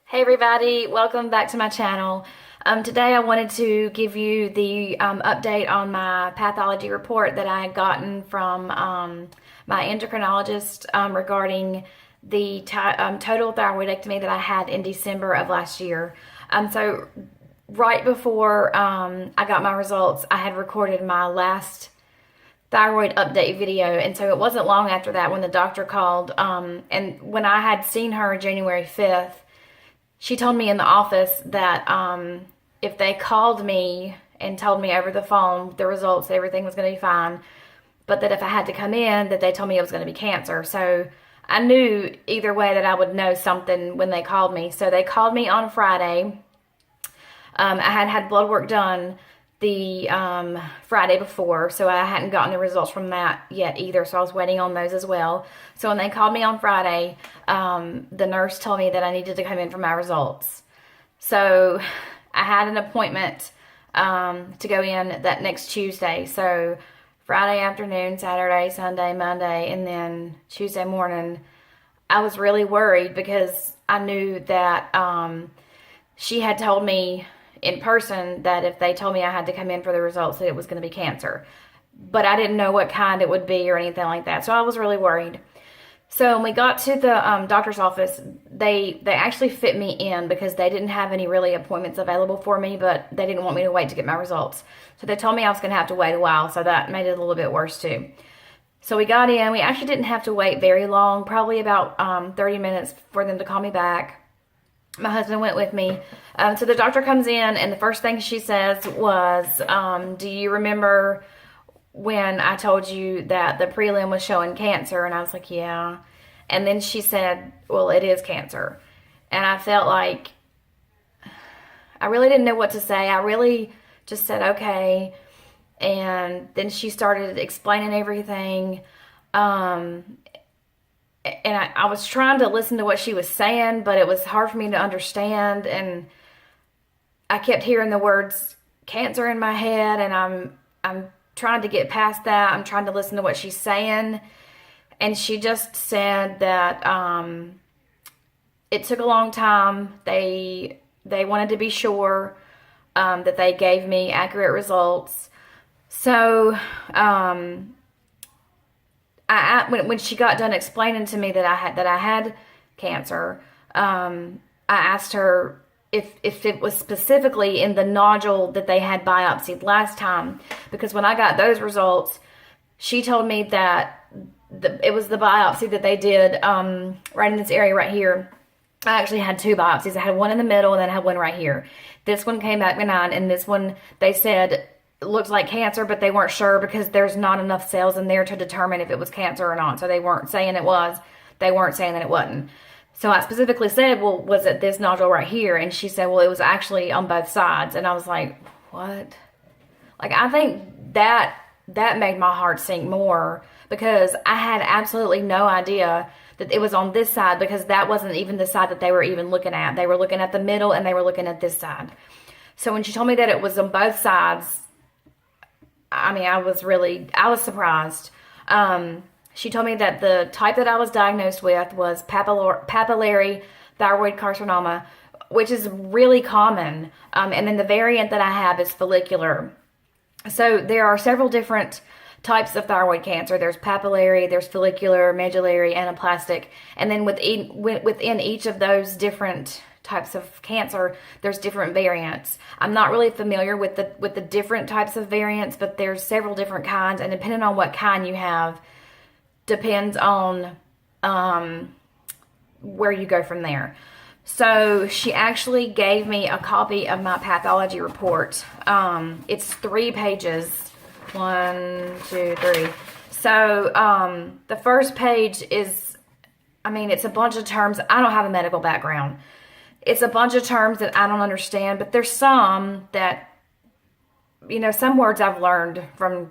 Hey everybody, welcome back to my channel. Today I wanted to give you the update on my pathology report that I had gotten from my endocrinologist regarding the total thyroidectomy that I had in December of last year. So right before I got my results, I had recorded my last thyroid update video, and so it wasn't long after that when the doctor called, and when I had seen her January 5th, she told me in the office that if they called me and told me over the phone the results, everything was going to be fine, but that if I had to come in, that they told me it was going to be cancer. So I knew either way that I would know something when they called me. So they called me on Friday. I had blood work done the Friday before, so I hadn't gotten the results from that yet either, so I was waiting on those as well. So when they called me on Friday, the nurse told me that I needed to come in for my results. So I had an appointment to go in that next Tuesday. So Friday afternoon, Saturday, Sunday, Monday, and then Tuesday morning, I was really worried because I knew that she had told me in person that if they told me I had to come in for the results, that it was going to be cancer. But I didn't know what kind it would be or anything like that. So I was really worried. So when we got to the doctor's office, they actually fit me in because they didn't have any really appointments available for me, but they didn't want me to wait to get my results. So they told me I was going to have to wait a while, so that made it a little bit worse too. So we got in. We actually didn't have to wait very long, probably about 30 minutes for them to call me back. My husband went with me. So the doctor comes in, and the first thing she says was, do you remember when I told you that the prelim was showing cancer? And I was like, yeah. And then she said, well, it is cancer. And I felt like I really didn't know what to say. I really just said, okay. And then she started explaining everything. And I was trying to listen to what she was saying, but it was hard for me to understand. And I kept hearing the words cancer in my head, and I'm trying to get past that. I'm trying to listen to what she's saying. And she just said that it took a long time. They wanted to be sure that they gave me accurate results. So when she got done explaining to me that I had cancer, I asked her if it was specifically in the nodule that they had biopsied last time, because when I got those results, she told me that it was the biopsy that they did right in this area right here. I actually had two biopsies. I had one in the middle, and then I had one right here. This one came back benign, and this one, they said, looked like cancer, but they weren't sure because there's not enough cells in there to determine if it was cancer or not. So they weren't saying it was. They weren't saying that it wasn't. So I specifically said, well, was it this nodule right here? And she said, well, it was actually on both sides. And I was like, what? Like, I think that made my heart sink more, because I had absolutely no idea that it was on this side, because that wasn't even the side that they were even looking at. They were looking at the middle, and they were looking at this side. So when she told me that it was on both sides, I mean, I was surprised. She told me that the type that I was diagnosed with was papillary thyroid carcinoma, which is really common. And then the variant that I have is follicular. So there are several different types of thyroid cancer. There's papillary, there's follicular, medullary, anaplastic. And then within each of those different types of cancer, there's different variants. I'm not really familiar with the different types of variants, but there's several different kinds, and depending on what kind you have, depends on where you go from there. So she actually gave me a copy of my pathology report. It's 3 pages. 1, 2, 3. So the first page is, I mean, it's a bunch of terms. I don't have a medical background. It's a bunch of terms that I don't understand, but there's some that, you know, some words I've learned from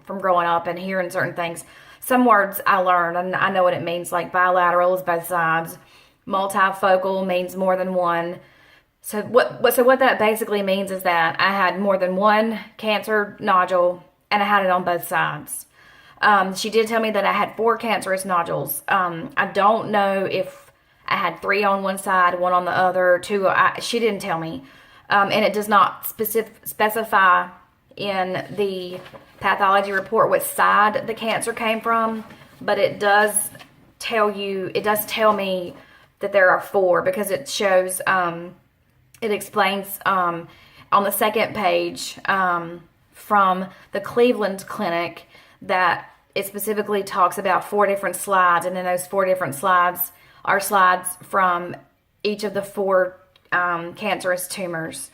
growing up and hearing certain things. Some words I learned, and I know what it means, like bilateral is both sides. Multifocal means more than one. So what that basically means is that I had more than one cancer nodule, and I had it on both sides. She did tell me that I had 4 cancerous nodules. I don't know if I had 3 on one side, 1 on the other, 2. She didn't tell me. And it does not specify in the pathology report what side the cancer came from, but it does tell me that there are 4, because it shows, it explains on the second page from the Cleveland clinic that it specifically talks about 4 different slides, and then those 4 different slides are slides from each of the 4 cancerous tumors.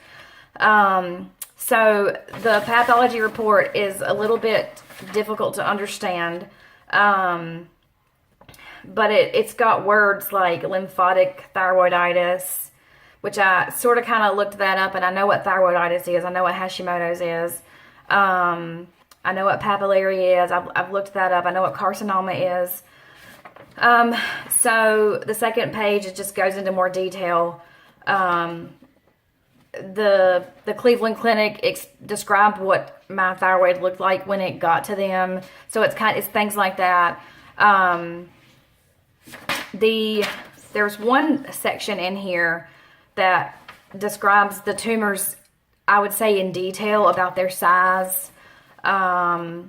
So the pathology report is a little bit difficult to understand, but it's got words like lymphatic thyroiditis, which I sort of kind of looked that up, and I know what thyroiditis is. I know what Hashimoto's is. I know what papillary is. I've looked that up. I know what carcinoma is. So the second page, it just goes into more detail. The Cleveland Clinic described what my thyroid looked like when it got to them. So it's things like that. There's one section in here that describes the tumors, I would say, in detail about their size, and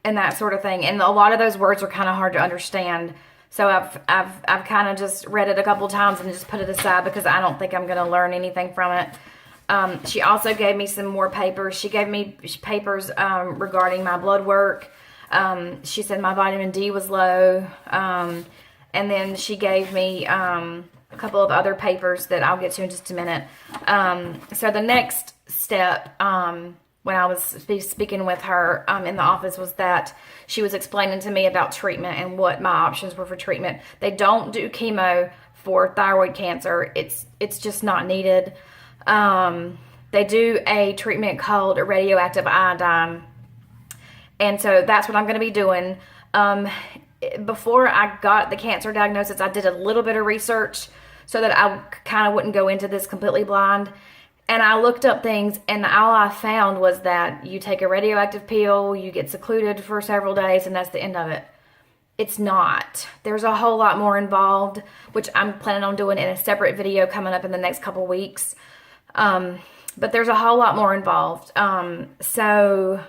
that sort of thing. And a lot of those words are kind of hard to understand. So I've kind of just read it a couple times and just put it aside because I don't think I'm going to learn anything from it. She also gave me some more papers. She gave me papers regarding my blood work. She said my vitamin D was low. And then she gave me a couple of other papers that I'll get to in just a minute. So the next step, when I was speaking with her in the office, was that she was explaining to me about treatment and what my options were for treatment. They don't do chemo for thyroid cancer. It's just not needed. They do a treatment called radioactive iodine. And so that's what I'm going to be doing. Before I got the cancer diagnosis, I did a little bit of research so that I kind of wouldn't go into this completely blind. And I looked up things, and all I found was that you take a radioactive pill, you get secluded for several days, and that's the end of it. It's not. There's a whole lot more involved, which I'm planning on doing in a separate video coming up in the next couple weeks. But there's a whole lot more involved. So,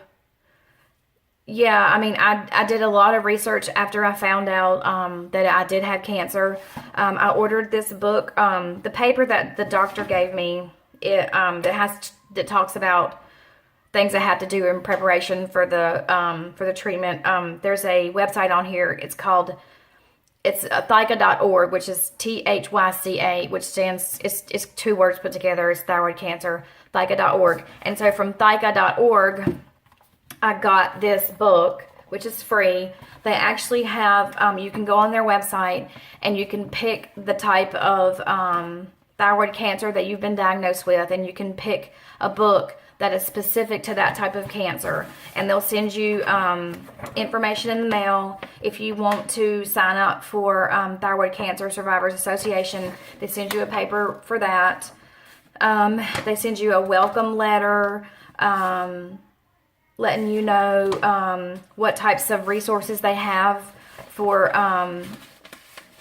yeah, I mean, I did a lot of research after I found out that I did have cancer. I ordered this book. The paper that the doctor gave me, that talks about things I have to do in preparation for the treatment. There's a website on here. It's thyca.org, which is THYCA, which stands, it's 2 words put together. It's thyroid cancer, thyca.org. And so from thyca.org, I got this book, which is free. They actually have, you can go on their website and you can pick the type of thyroid cancer that you've been diagnosed with, and you can pick a book that is specific to that type of cancer, and they'll send you information in the mail. If you want to sign up for Thyroid Cancer Survivors Association, they send you a paper for that. They send you a welcome letter letting you know what types of resources they have for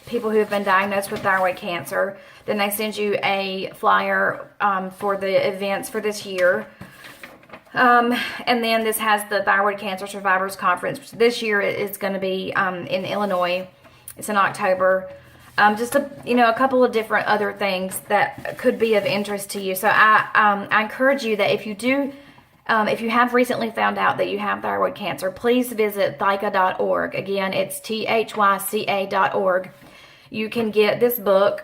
people who have been diagnosed with thyroid cancer. Then they send you a flyer for the events for this year. And then this has the Thyroid Cancer Survivors Conference. This year it is going to be in Illinois. It's in October. Just a couple of different other things that could be of interest to you. So I encourage you that if you have recently found out that you have thyroid cancer, please visit thyca.org. Again, it's THYCA.org. You can get this book.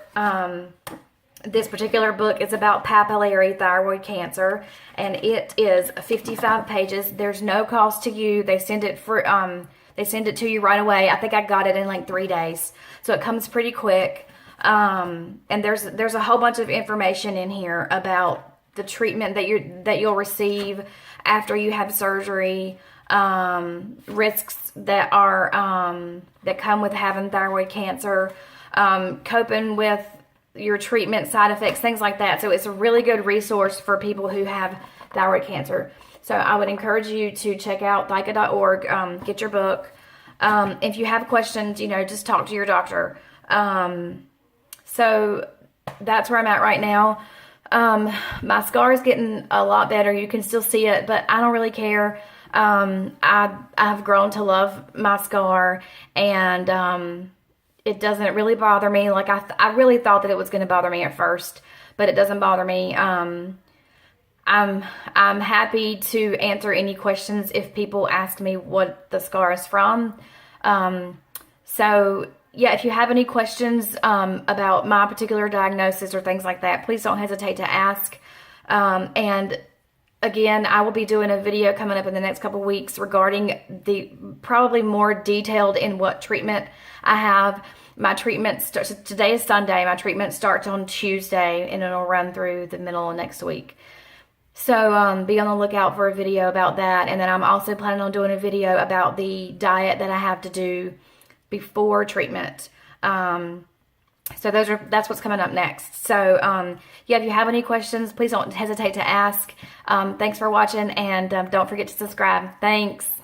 This particular book is about papillary thyroid cancer, and it is 55 pages. There's no cost to you. They send it to you right away. I think I got it in like 3 days, so it comes pretty quick. And there's a whole bunch of information in here about the treatment that you'll receive after you have surgery, risks that come with having thyroid cancer, coping with your treatment, side effects, things like that. So it's a really good resource for people who have thyroid cancer. So I would encourage you to check out thyca.org, get your book. If you have questions, just talk to your doctor. So that's where I'm at right now. My scar is getting a lot better. You can still see it, but I don't really care. I've grown to love my scar, and it doesn't really bother me. Like I really thought that it was going to bother me at first, but it doesn't bother me. I'm happy to answer any questions if people ask me what the scar is from. So yeah, if you have any questions about my particular diagnosis or things like that, please don't hesitate to ask. And again, I will be doing a video coming up in the next couple of weeks regarding probably more detailed in what treatment I have. My treatment starts, today is Sunday, my treatment starts on Tuesday, and it'll run through the middle of next week. So be on the lookout for a video about that. And then I'm also planning on doing a video about the diet that I have to do before treatment. So that's what's coming up next. So yeah, if you have any questions, please don't hesitate to ask. Thanks for watching, and don't forget to subscribe. Thanks.